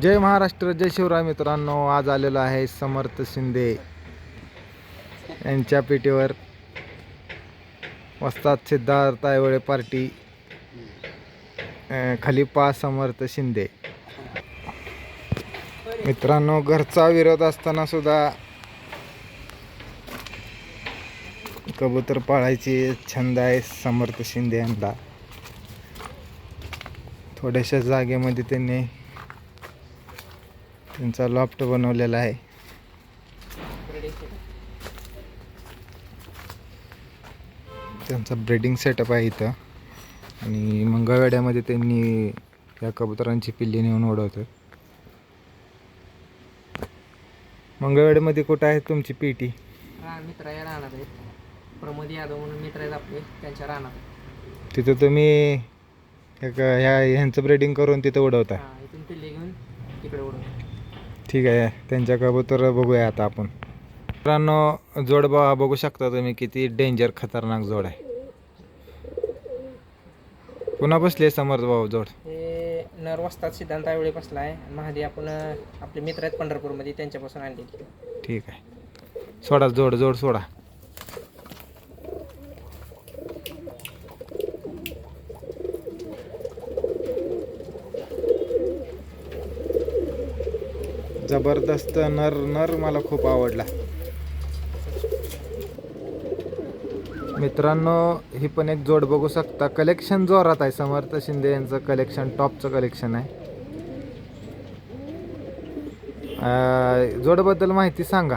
जय महाराष्ट्र, जय शिवराय. मित्रांनो, आज आलेलो आहे समर्थ शिंदे यांच्या पेटीवर. वस्ताद सिद्धार्थ आयवळे पार्टी, खलिफा समर्थ शिंदे. मित्रांनो, घरचा विरोध असताना सुद्धा कबूतर पाळायची छंद आहे समर्थ शिंदे यांना. थोड्याशा जागेमध्ये त्यांनी त्यांचा लॉफ्ट बनवलेला आहे. त्यांचा ब्रीडिंग सेटअप आहे इथं. आणि मंगळवेड्यामध्ये त्यांनी या कबुतरांची पिल्ली नेऊन उडवतात. मंगळवेड्यामध्ये कुठं आहे तुमची पेटी? मित्र या राहणार आहेत, प्रमोद यादव म्हणून मित्र आहेत आपले, त्यांच्या राहणार. तिथं तुम्ही ह्यांचं ब्रीडिंग करून तिथं उडवता? इथून पिल्ले घेऊन तिकडे उडवतो. ठीक आहे, त्यांच्या कबूतर बघूया आता आपण. मित्रांनो, जोड बघू शकता तुम्ही, किती डेंजर खतरनाक जोड आहे. पुन्हा बसले समर्थ भाऊ जोड? हे नर वस्ताद सिद्धांत आयवळे बसला आहे. महादी आपण आपले मित्र आहेत पंढरपूरमध्ये, त्यांच्यापासून आणलेली. ठीक आहे, सोडा जोड सोडा. जबरदस्त नर मला खूप आवडला. मित्रांनो, ही पण एक जोड बघू शकता. कलेक्शन जोरात आहे. समर्थ शिंदे यांचं कलेक्शन टॉपचं कलेक्शन आहे. जोडबद्दल माहिती सांगा.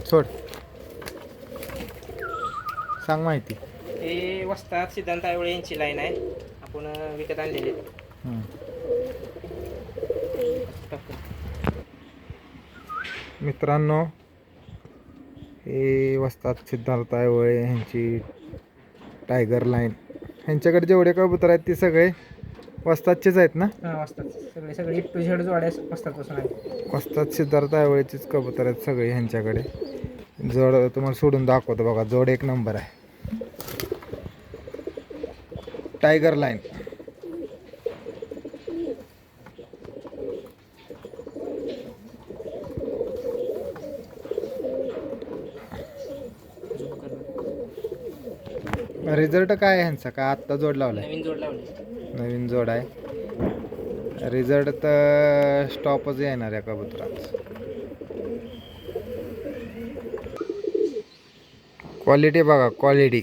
सोड, सांग माहिती. हे वस्ताद सिद्धांत आयवळे यांची लाईन आहे, आपण विकत आणलेली. मित्रांनो, हे वस्ताद सिद्धार्थ आयवळे यांची टायगर लाईन. ह्यांच्याकडे जेवढे कबूतर आहेत ते सगळे वस्तादचेच आहेत ना? वस्ताद सगळे A to Z जोड्या वस्तादपासून आहे. वस्ताद सिद्धार्थ आयवळेचेच कबूतर आहेत सगळे ह्यांच्याकडे. जोड तुम्हाला सोडून दाखवतो बघा. जोड एक नंबर आहे. Tiger line. रिझल्ट काय आहे ह्यांचा? का आत्ता जोड लावलाय? नवीन जोड लावली. नवीन जोड आहे. रिझल्ट तर स्टॉपच येणार आहे कबुतरांचं. क्वालिटी बघा, क्वालिटी.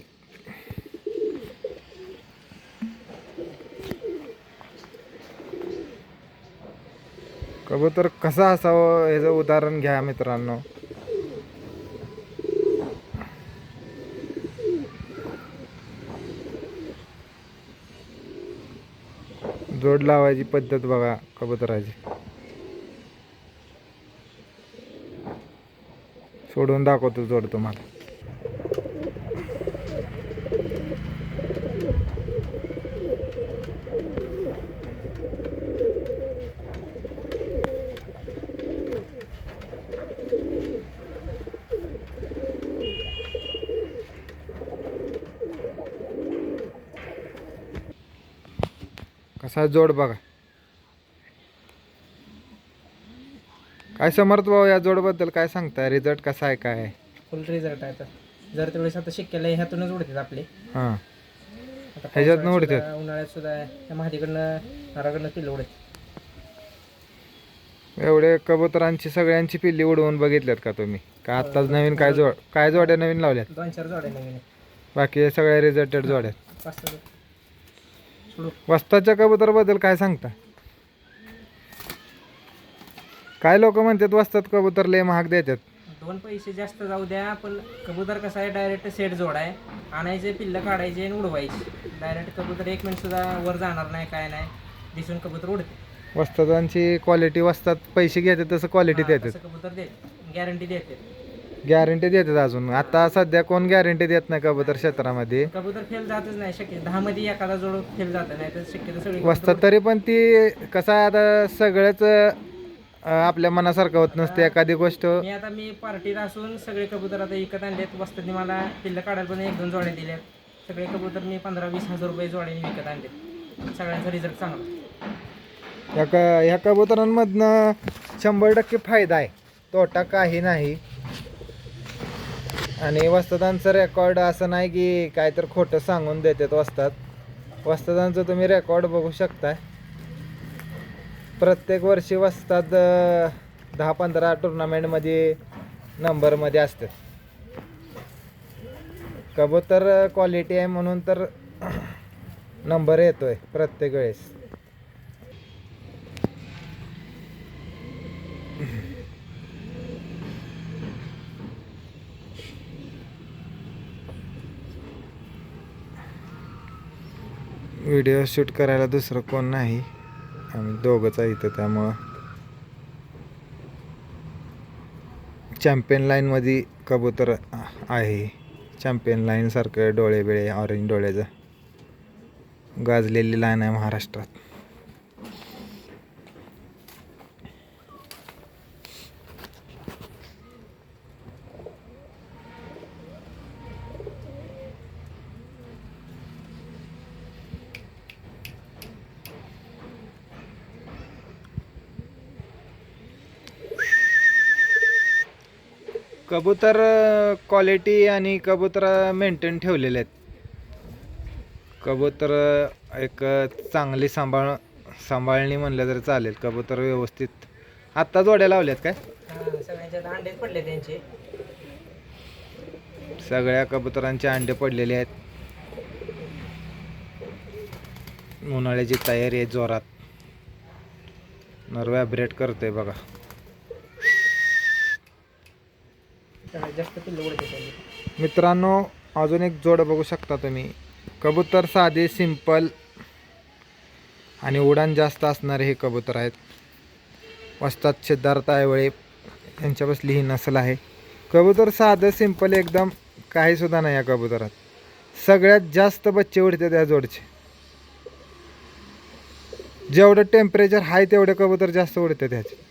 कबूतर कसा असावं याचं उदाहरण घ्या मित्रांनो. जोड लावायची पद्धत बघा कबुतराची. सोडून दाखवतो जोड तुम्हाला. कसा जोड बघा. काय समर्थ भाऊ, या जोडबद्दल काय सांगताय? रिझल्ट कसा आहे? काय आहे? फुल रिझल्ट आहे. तर जर तेवढेच आता शिक्केला ह्यातूनच उडतात आपले. हां, आता ह्याच्यातनं उडतात. उन्हाळ्यात सुद्धा त्या महादीकडनं नाराकडनं पिल्लं उडत. एवढे कबुतरांची सगळ्यांची पिल्ली उडवून बघितल्यात का तुम्ही? का आत्ताच नवीन काय जोड्या नवीन लावल्यात? 2-4 जोड्या नवीन. बाकी सगळ्या रिझल्टेड जोड्या. 5-6 वस्तादच्या कबुतराबद्दल काय सांगता? काय लोक म्हणतात वस्ताद कबूतर लय महाग देतात. 2 पैसे जास्त जाऊ द्या, पण कबूतर कसं आहे, डायरेक्ट सेट जोड आहे. आणायचे, पिल्लं काढायचे आणि उडवायचे. डायरेक्ट कबूतर 1 मिनिट सुद्धा वर जाणार नाही, काय नाही, दिसून कबूतर उडते. वस्तादांची क्वालिटी, वस्ताद पैसे घेतात तसं क्वालिटी देतात. कबूतर देत, गॅरंटी देते. गॅरंटी देतात अजून. आता सध्या कोण गॅरंटी देत नाही कबूतर क्षेत्रामध्ये. कबूतर फेल जातच नाही शक्य, 10 मध्ये एखादा जोड फेल जात नाही तर शक्यतो सगळी वस्तात तरी पण ती कसं आहे आता सगळंच आपल्या मनासारखं होत नसते एखादी गोष्ट. मी पार्टीत असून सगळे कबूतर आता विकत आणलेत. वस्तानी मला पिल्लं काढायला पण 1-2 जोड्या दिल्यात. सगळे कबूतर मी 15-20 हजार रुपये जोड्याने विकत आणलेत. सगळ्यांचा रिझल्ट चांगला. ह्या कबुतरांमधनं 100% फायदा आहे, तोटा काही नाही. आणि वस्तादांचं रेकॉर्ड असं नाही की काय तर खोटं सांगून देतात वस्तात. वस्तादांचं तुम्ही रेकॉर्ड बघू शकताय. प्रत्येक वर्षी वस्तात 10-15 टुर्नामेंटमध्ये नंबरमध्ये असतात. कबूतर क्वालिटी आहे म्हणून तर नंबर येतोय प्रत्येक वेळेस. व्हिडिओ शूट करायला दुसरं कोण नाही, आम्ही दोघंच आहे इथं. त्यामुळं चॅम्पियन लाईनमध्ये कबूतर आहे. चॅम्पियन लाईनसारखं डोळे बिळे ऑरेंज डोळ्याचं गाजलेली लाईन आहे महाराष्ट्रात. कबूतर क्वालिटी आणि कबूतर मेंटेन ठेवलेले आहेत. कबूतर एक चांगली सांभाळणी म्हणलं तर चालेल. कबूतर व्यवस्थित आत्ता जोड्या लावल्यात काय? सगळ्यांच्यात अंडे पडले त्यांचे. सगळ्या कबुतरांचे अंडे पडलेले आहेत. उन्हाळ्याची तयारी आहे जोरात. नर व्हायब्रेट करतोय बघा. जास्त पिल्लं उडते. मित्रांनो अजून एक जोड बघू शकता तुम्ही. कबूतर साधे सिंपल आणि उडान जास्त असणारे हे कबूतर आहेत. वस्ताद सिद्धार्थ आयवळे यांच्या बसली ही नसल आहे. कबूतर साधं सिंपल एकदम, काही सुद्धा नाही या कबुतरात. सगळ्यात जास्त बच्चे उडते त्या जोडचे. जेवढं टेम्परेचर हाय तेवढे कबूतर जास्त उडते त्याचे.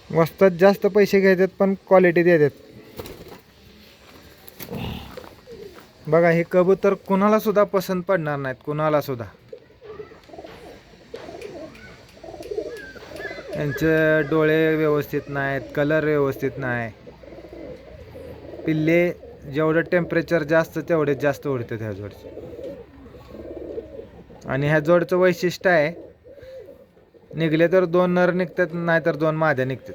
वस्तात जास्त पैसे घ्यायचे पण क्वालिटी देतात. बघा हे कबूतर कुणाला सुद्धा पसंत पडणार नाहीत, कुणाला सुद्धा. यांचे डोळे व्यवस्थित नाहीत, कलर व्यवस्थित नाही. पिल्ले जेवढं टेम्परेचर जास्त तेवढे जास्त उडतात ह्या जोडचे. आणि ह्या जोडचं वैशिष्ट्य आहे, निघले तर 2 नर निघतात, नाहीतर 2 माद्या निघतात.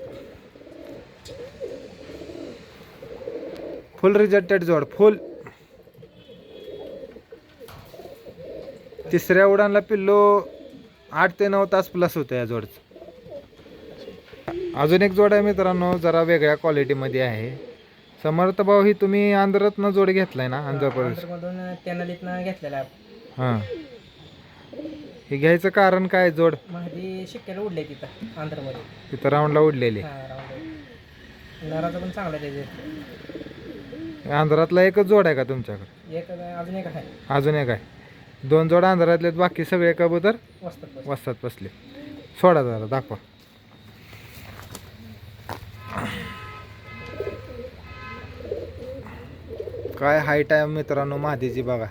फुल रिजेक्टेड जोड, फुल. तिसऱ्या उडानला पिल्लो 8 ते 9 तास प्लस होतं या जोडचं. अजून एक जोड आहे मित्रांनो, जरा वेगळ्या क्वालिटीमध्ये आहे. समर्थ भाऊ ही तुम्ही आंध्रातनं जोड घेतलाय ना? आंध्र प्रदेश मधून तेनालीतनं घेतलेला. हां, हे घ्यायचं कारण काय? जोड महादी शिक्क्याला उडले तिथं आंध्रमध्ये. तिथं राऊंडला उडलेली. नराचं पण चांगलं त्याचे. आंध्रातला एकच जोड आहे का तुमच्याकडे? अजून एक आहे. अजून एक आहे. 2 जोड आंध्रातले, बाकी सगळे कबूतर वस्तात बसले. सोडा जरा दाखवा. काय हाईट आहे मित्रांनो महादीची बघा.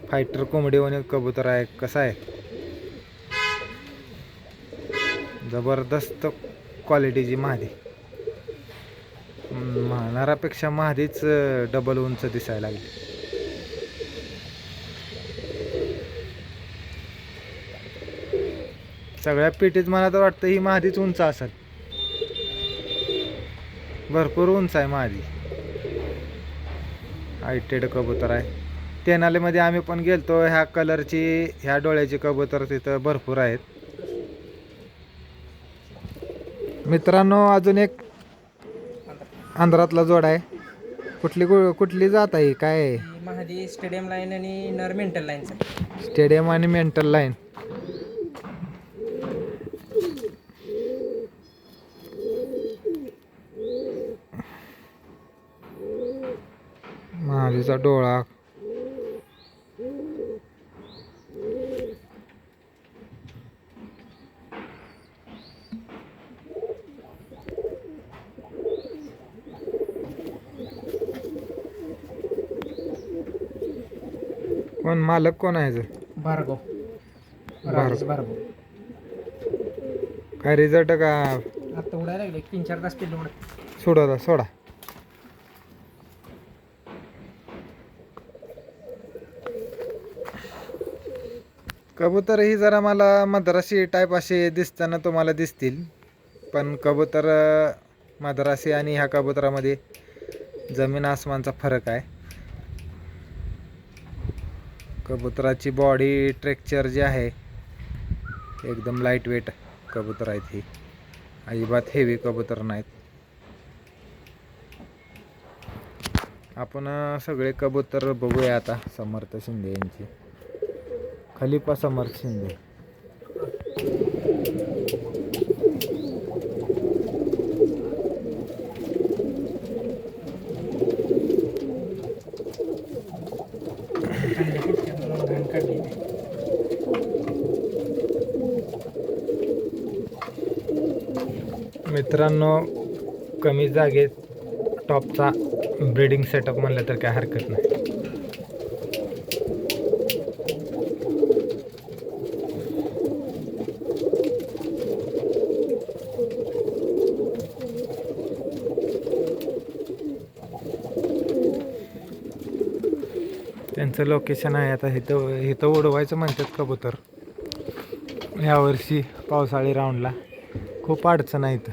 फायटर कोंबडीवाणी कबूतर आहे. कसं आहे, जबरदस्त क्वालिटीची महादी. नरापेक्षा महादीच डबल उंच दिसायला लागली. सगळ्या पेटीत मला तर वाटतं ही महादीच उंच असेल. भरपूर उंच आहे महादी. हायटेड कबूतर आहे. तेनालीमध्ये आम्ही पण गेलतो. ह्या कलरची, ह्या डोळ्याची कबूतर तिथं भरपूर आहेत. मित्रांनो अजून एक आंध्रातला जोड आहे. कुठली जात आहे? काय आहे? महादी स्टेडियम लाईन आणि नर मेंटल लाईनचा. स्टेडियम आणि मेंटल लाईन. खालीचा डोळा. कोण मालक कोण आहे याचं? भार्गव. भार्गव. भार्गव. काय रिझल्ट का आता उडायला लागले 3-4 तास पिल्लू उडत. सोडा. कबूतर ही जरा मला मद्रासी टाईप असे दिसताना तुम्हाला दिसतील, पण कबूतर मद्रासी आणि ह्या कबुतरामध्ये जमीन आसमानचा फरक आहे. कबुतराची बॉडी स्ट्रक्चर जे आहे एकदम लाईट वेट कबूतर आहेत. ही अजिबात हेवी कबूतर नाहीत. आपण सगळे कबूतर बघूया आता. समर्थ शिंदे यांची, खलिफा समर्थ शिंदे. मित्रांनो, कमी जागेत टॉपचा ब्रीडिंग सेटअप म्हणलं तर काय हरकत नाही. त्यांचं लोकेशन आहे आता इथं उडवायचं म्हणतात कबूतर. यावर्षी पावसाळी राऊंडला खूप अडचण आहे इथं.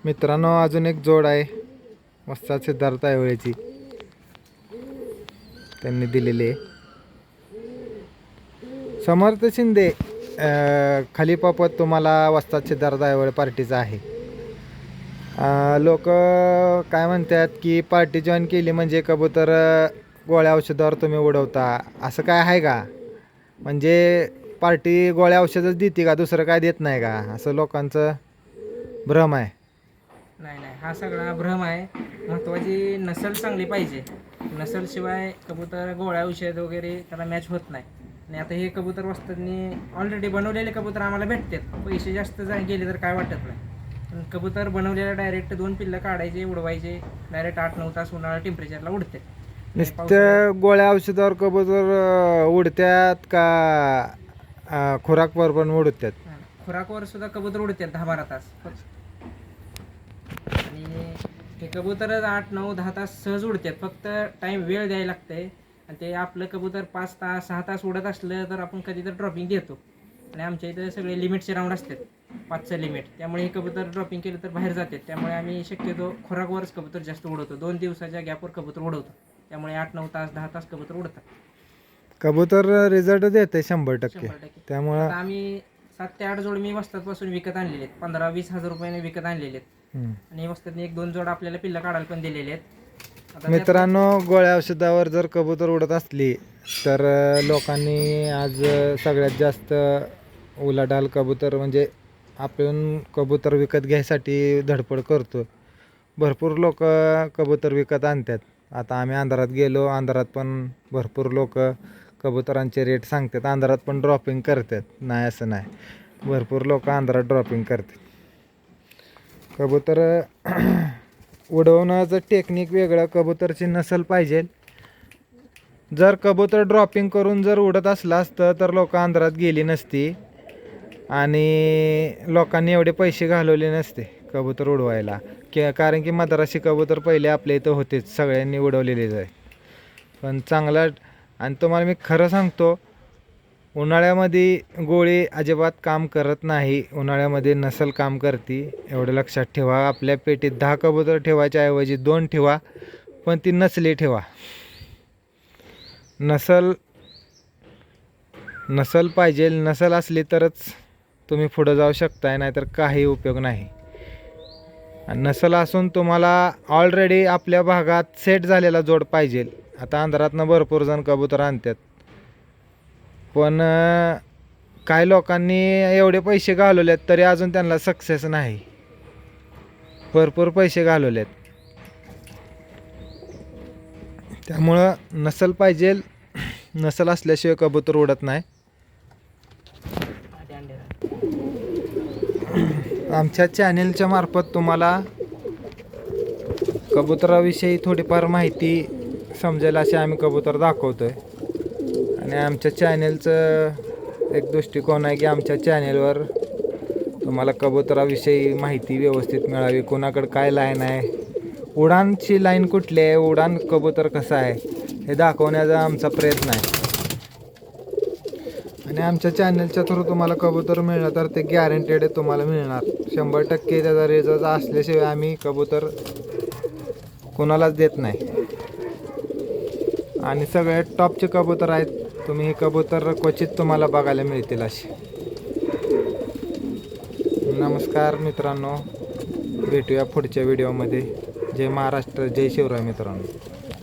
मित्रांनो, अजून एक जोड आहे वस्ताद सिद्धार्थ आयवळेची, त्यांनी दिलेली आहे. समर्थ शिंदे खलिफा पद तुम्हाला वस्ताद सिद्धार्थ आयवळे पार्टीचा आहे. लोक काय म्हणतात की पार्टी जॉईन केली म्हणजे कबूतर गोळ्या औषधावर तुम्ही उडवता, असं काय आहे का? म्हणजे पार्टी गोळ्या औषधच देते का, दुसरं काय देत नाही का, असं लोकांचं भ्रम आहे. नाही, हा सगळा भ्रम आहे. महत्त्वाची नसल चांगली पाहिजे. नसलशिवाय कबूतर गोळ्या औषध वगैरे त्याला मॅच होत नाही. आणि आता हे कबूतर वस्तादनी ऑलरेडी बनवलेले कबूतर आम्हाला भेटतात. पैसे जास्त गेले तर काय वाटत नाही. पण कबूतर बनवलेलं डायरेक्ट 2 पिल्लं काढायचे, उडवायचे, डायरेक्ट 8-9 तास उन्हाळा टेम्परेचरला उडते. नुसतं गोळ्या औषधावर कबूतर उडत्यात का खुराकवर पण उडतात? खुराकवर सुद्धा कबूतर उडतात 10-12 तास. आणि हे कबूतर 8-9-10 तास सहज उडतात. फक्त वेळ द्यायला लागते. आणि ते आपलं कबूतर 5 तास 6 तास उडत असलं तर आपण कधी तर ड्रॉपिंग देतो. आणि आमच्या इथं सगळे लिमिटचे राऊंड असतात, 5चं लिमिट. त्यामुळे हे कबूतर ड्रॉपिंग केलं तर बाहेर जातात. त्यामुळे आम्ही शक्यतो खुराकवरच कबूतर जास्त उडवतो. 2 दिवसाच्या गॅपवर कबूतर उडवतो. त्यामुळे 8-9 तास 10 तास कबूतर उडतात. कबूतर रिझल्ट देते 100%. त्यामुळं आम्ही 7 ते 8 जोड मी वस्तादपासून विकत आणलेले आहेत. 15-20 हजार रुपयाने विकत आणलेले आहेत. आणि वस्तादने 1-2 जोड आपल्याला पिल्लं काढायला पण दिलेले आहेत. मित्रांनो, गोळ्या औषधावर जर कबूतर उडत असली तर लोकांनी आज सगळ्यात जास्त उलाढाल कबूतर म्हणजे आपण कबूतर विकत घ्यायसाठी धडपड करतो. भरपूर लोक कबूतर विकत आणतात. आता आम्ही अंधारात गेलो, अंधारात पण भरपूर लोक कबुतरांचे रेट सांगतात. अंधारात पण ड्रॉपिंग करतात, नाही असं नाही, भरपूर लोक अंधारात ड्रॉपिंग करतात. कबूतर उडवण्याचं टेक्निक वेगळं, कबूतरची नसल पाहिजे. जर कबूतर ड्रॉपिंग करून जर उडत असलं असतं तर लोक अंधारात गेली नसती आणि लोकांनी एवढे पैसे घालवले नसते कबूतर उडवायला. कारण की मद्रासी कबूतर पहिले आपल्या इथं होतेच, सगळ्यांनी उडवलेलेच आहे. पण चांगला, आणि तुम्हाला मी खरं सांगतो, उन्हाळ्यामध्ये गोळी अजिबात काम करत नाही, उन्हाळ्यामध्ये नसल काम करते. एवढं लक्षात ठेवा. आपल्या पेटीत 10 कबूतर ठेवायच्या ऐवजी 2 ठेवा, पण ती नसली ठेवा. नसल पाहिजे. नसल असली तरच तुम्ही पुढं जाऊ शकताय, नाहीतर काही उपयोग नाही. आणि नसल असून तुम्हाला ऑलरेडी आपल्या भागात सेट झालेला जोड पाहिजे. आता अंधारातनं भरपूर जण कबूतर आणतात, पण काही लोकांनी एवढे पैसे घालवलेत तरी अजून त्यांना सक्सेस नाही. भरपूर पैसे घालवलेत. त्यामुळं नसल पाहिजे. नसल असल्याशिवाय कबूतर उडत नाही. आधी अंडे आमच्या चॅनेलच्या मार्फत तुम्हाला कबुतराविषयी थोडीफार माहिती समजेल असे आम्ही कबूतर दाखवतो आहे. आणि आमच्या चॅनेलचं एक दृष्टिकोन आहे की आमच्या चॅनेलवर तुम्हाला कबुतराविषयी माहिती व्यवस्थित मिळावी. कोणाकडे काय लाईन आहे, उडानची लाईन कुठली आहे, उडान कबूतर कसं आहे हे दाखवण्याचा आमचा प्रयत्न आहे. आणि आमच्या चॅनलच्या थ्रू तुम्हाला कबूतर मिळणार तर ते गॅरंटेड तुम्हाला मिळणार. 100% त्याचा रिझल्ट असल्याशिवाय आम्ही कबूतर कोणालाच देत नाही. आणि सगळे टॉपचे कबूतर आहेत. तुम्ही हे कबूतर क्वचित तुम्हाला बघायला मिळतील असे. नमस्कार मित्रांनो, भेटूया पुढच्या व्हिडिओमध्ये. जय महाराष्ट्र, जय शिवराय मित्रांनो.